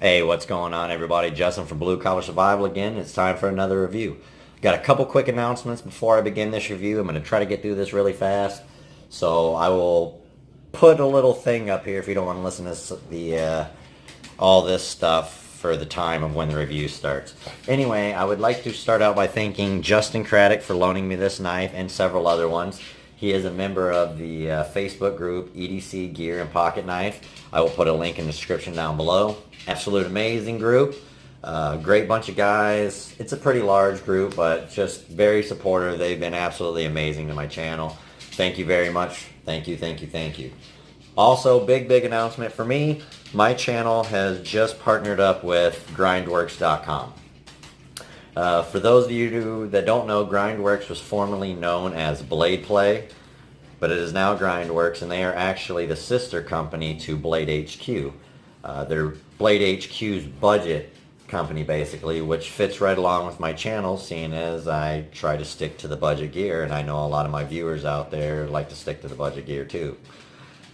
Hey, what's going on, everybody? Justin from Blue Collar Survival again. It's time for another review. Got a couple quick announcements before I begin this review. I'm going to try to get through this really fast. So I will put a little thing up here if you don't want to listen to all this stuff for the time of when the review starts. Anyway, I would like to start out by thanking Justin Craddock for loaning me this knife and several other ones. He is a member of the Facebook group EDC Gear and Pocket Knife. I will put a link in the description down below. Absolute amazing group. Great bunch of guys. It's a pretty large group, but just very supportive. They've been absolutely amazing to my channel. Thank you very much. Thank you, thank you, thank you. Also, big announcement for me. My channel has just partnered up with Grindworx.com. For those of you that don't know, Grindworx was formerly known as Blade Play, but it is now Grindworx, and they are actually the sister company to Blade HQ. They're Blade HQ's budget company, basically, which fits right along with my channel, seeing as I try to stick to the budget gear, and I know a lot of my viewers out there like to stick to the budget gear too.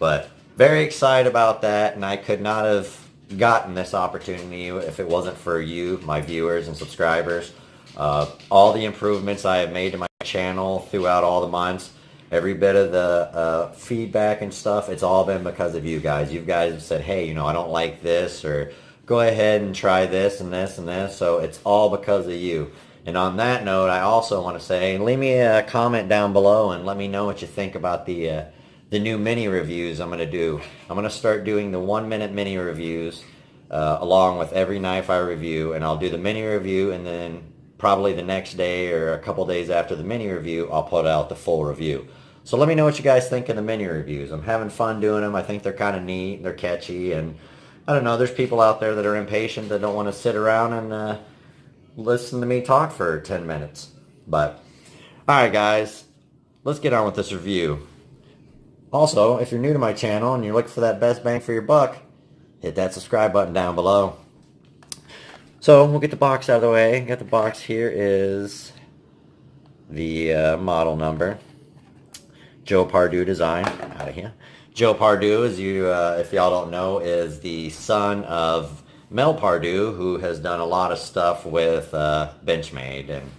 But very excited about that, and I could not have gotten this opportunity if it wasn't for you, my viewers and subscribers. All the improvements I have made to my channel throughout all the months, every bit of the feedback and stuff, it's all been because of you guys. You guys have said, hey, I don't like this, or go ahead and try this and this and this. So it's all because of you. And on that note, I also want to say, leave me a comment down below and let me know what you think about the new mini reviews I'm going to do. I'm going to start doing the 1-minute mini reviews along with every knife I review, and I'll do the mini review, and then probably the next day or a couple days after the mini review, I'll put out the full review. So let me know what you guys think of the mini reviews. I'm having fun doing them. I think they're kind of neat. They're catchy, and I don't know, there's people out there that are impatient that don't want to sit around and listen to me talk for 10 minutes. But, alright guys, let's get on with this review. Also, if you're new to my channel and you're looking for that best bang for your buck, hit that subscribe button down below. So, we'll get the box out of the way. Got the box here is the model number. Joe Pardue design. Out of here. Joe Pardue, as if y'all don't know, is the son of Mel Pardue, who has done a lot of stuff with Benchmade, and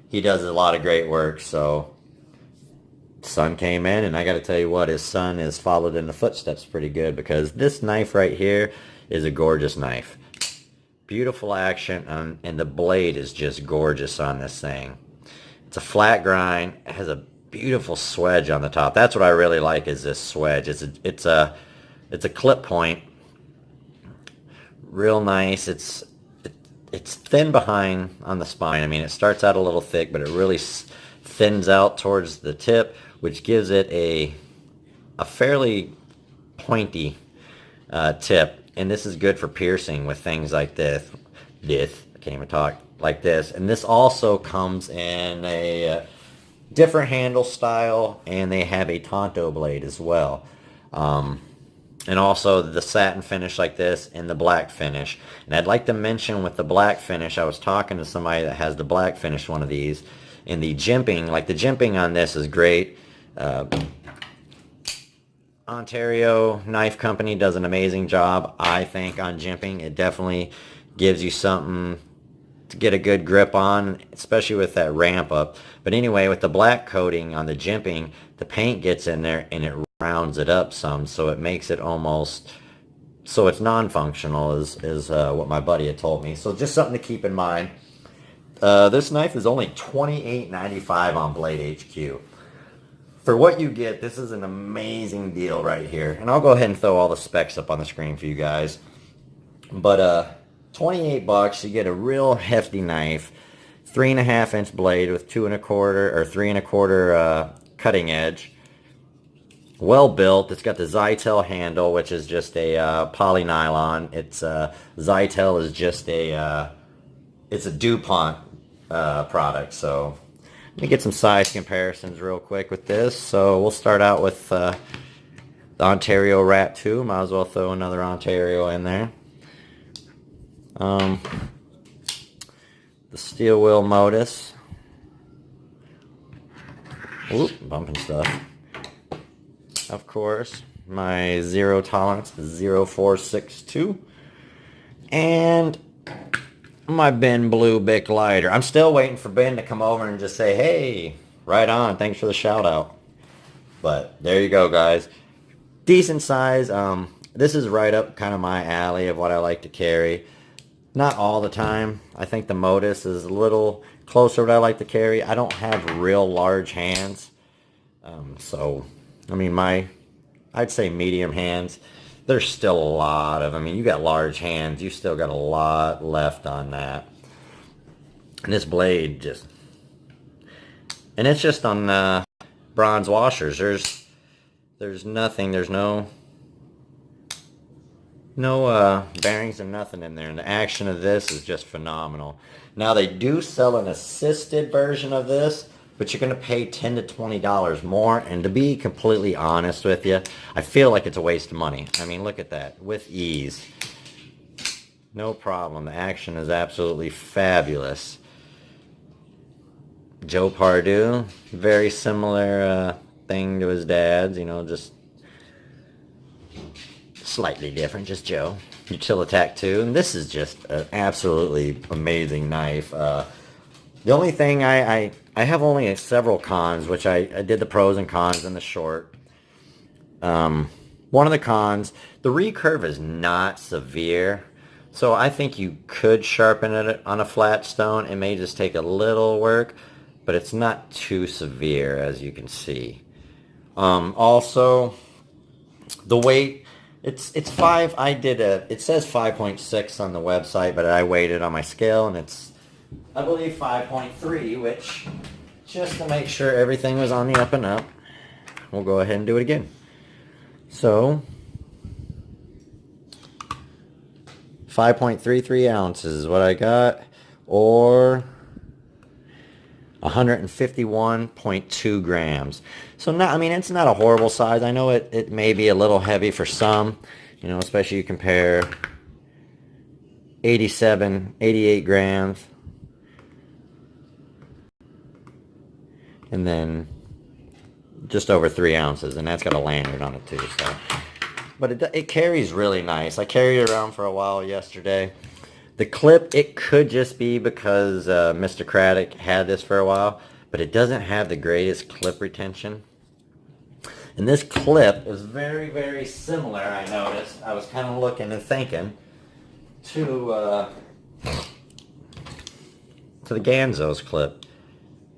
he does a lot of great work. So son came in, and I got to tell you what, his son has followed in the footsteps pretty good, because this knife right here is a gorgeous knife. Beautiful action, and the blade is just gorgeous on this thing. It's a flat grind. It has a beautiful swedge on the top. That's what I really like, is this swedge. It's a clip point. Real nice. It's thin behind on the spine. I mean, it starts out a little thick, but it really thins out towards the tip, which gives it a fairly pointy tip. And this is good for piercing with things like this. I can't even talk. Like this. And this also comes in a different handle style, and they have a Tonto blade as well. And also the satin finish like this and the black finish. And I'd like to mention, with the black finish, I was talking to somebody that has the black finish one of these, and the jimping, like the jimping on this is great. Ontario Knife Company does an amazing job, I think, on jimping. It definitely gives you something to get a good grip on, especially with that ramp up. But anyway, with the black coating on the jimping, the paint gets in there and it rounds it up some, so it makes it almost, so it's non-functional, is what my buddy had told me. So just something to keep in mind. This knife is only $28.95 on Blade HQ. For what you get, this is an amazing deal right here. And I'll go ahead and throw all the specs up on the screen for you guys. But 28 bucks, you get a real hefty knife, 3.5 inch blade with 2 1/4 or 3 1/4 cutting edge. Well built. It's got the Zytel handle, which is just a poly nylon. It's Zytel is just it's a DuPont product. So let me get some size comparisons real quick with this. So we'll start out with the Ontario Rat 2. Might as well throw another Ontario in there. The steel wheel Modus. Oop, bumping stuff. Of course, my zero tolerance 0462. and my Ben Blue Bic lighter. I'm still waiting for Ben to come over and just say, hey, right on, thanks for the shout out. But there you go, guys. Decent size. This is right up kind of my alley of what I like to carry. Not all the time. I think the Modus is a little closer to what I like to carry. I don't have real large hands. So, I mean, I'd say medium hands. There's still a lot of, I mean, you got large hands. You still got a lot left on that. And this blade just, and it's just on bronze washers. There's nothing, there's no bearings or nothing in there, and the action of this is just phenomenal. Now they do sell an assisted version of this, but you're going to pay $10 to $20 more, and to be completely honest with you, I feel like it's a waste of money. I mean, look at that, with ease. No problem, the action is absolutely fabulous. Joe Pardue, very similar thing to his dad's, you know, just slightly different, just Joe. Utilitac II, and this is just an absolutely amazing knife. The only thing I have only several cons, which I did the pros and cons in the short. One of the cons, the recurve is not severe, so I think you could sharpen it on a flat stone. It may just take a little work, but it's not too severe, as you can see. Also, the weight, it's 5, it says 5.6 on the website, but I weighed it on my scale, and it's, I believe, 5.3, which, just to make sure everything was on the up and up, we'll go ahead and do it again. So, 5.33 ounces is what I got, or 151.2 grams. So not, I mean, it's not a horrible size. I know it may be a little heavy for some, you know, especially you compare 88 grams, and then just over 3 ounces, and that's got a lanyard on it too. So, but it carries really nice. I carried it around for a while yesterday. The clip, it could just be because Mr. Craddock had this for a while, but it doesn't have the greatest clip retention. And this clip is very, very similar, I noticed. I was kind of looking and thinking to the Ganzo's clip.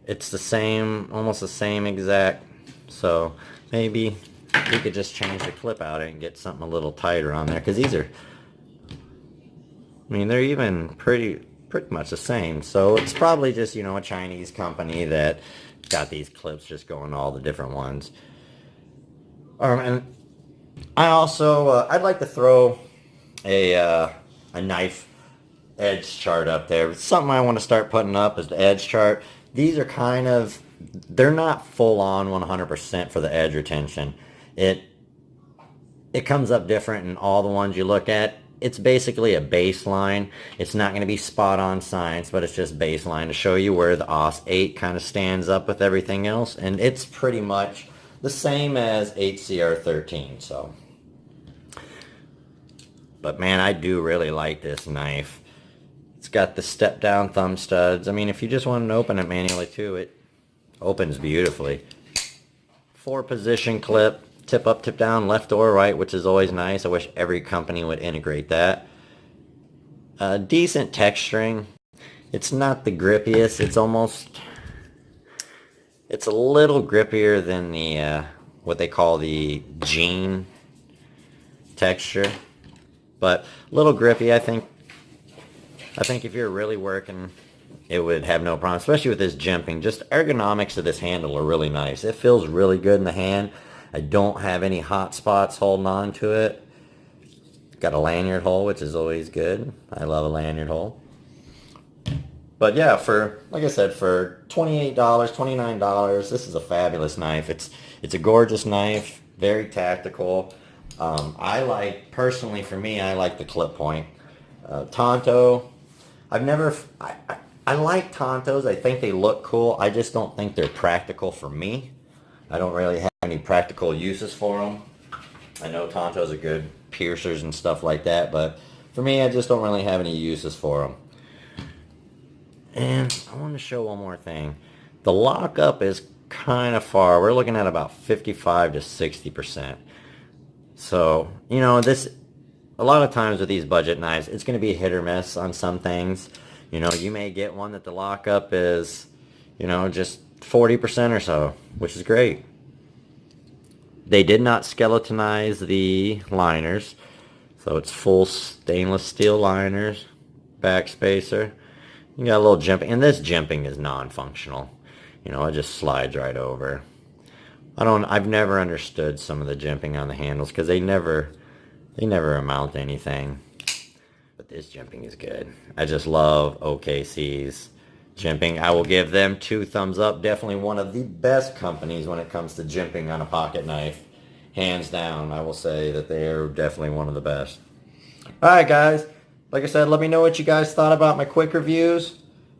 It's the same, almost the same exact, so maybe we could just change the clip out and get something a little tighter on there, because these are, I mean, they're even pretty much the same. So it's probably just, you know, a Chinese company that got these clips, just going all the different ones. And I also, I'd like to throw a knife edge chart up there. Something I want to start putting up is the edge chart. These are kind of, they're not full on 100% for the edge retention. It comes up different in all the ones you look at. It's basically a baseline. It's not going to be spot on science, but it's just baseline to show you where the OS 8 kind of stands up with everything else. And it's pretty much the same as HCR 13. So, but man, I do really like this knife. It's got the step down thumb studs. I mean, if you just want to open it manually too, it opens beautifully. 4-position clip. Tip up, tip down, left or right, which is always nice. I wish every company would integrate that. Decent texturing. It's not the grippiest. It's a little grippier than the, what they call the jean texture. But a little grippy, I think if you're really working, it would have no problem, especially with this jimping. Just ergonomics of this handle are really nice. It feels really good in the hand. I don't have any hot spots holding on to it. Got a lanyard hole, which is always good. I love a lanyard hole. But yeah, for, like I said, for $28, $29, this is a fabulous knife. It's a gorgeous knife, very tactical. Personally for me, I like the clip point. Tonto, I like Tontos. I think they look cool. I just don't think they're practical for me. I don't really have any practical uses for them. I know Tontos are good piercers and stuff like that, but For me, I just don't really have any uses for them. And I want to show one more thing. The lockup is kind of far. We're looking at about 55 to 60%. So, you know, a lot of times with these budget knives, it's going to be hit or miss on some things. You know, you may get one that the lockup is, you know, just 40% or so, which is great. They did not skeletonize the liners, so it's full stainless steel liners, back spacer. You got a little jimping, and this jimping is non-functional. You know, it just slides right over. I've never understood some of the jimping on the handles because they never amount to anything. But this jimping is good. I just love OKC's jimping. I will give them 2 thumbs up. Definitely one of the best companies when it comes to jimping on a pocket knife. Hands down, I will say that they are definitely one of the best. Alright guys, like I said, let me know what you guys thought about my quick reviews.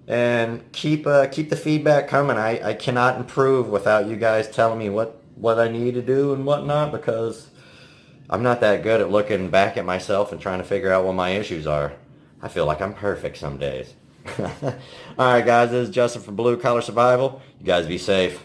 And keep the feedback coming. I cannot improve without you guys telling me what I need to do and whatnot, because I'm not that good at looking back at myself and trying to figure out what my issues are. I feel like I'm perfect some days. Alright guys, this is Justin from Blue Collar Survival. You guys be safe.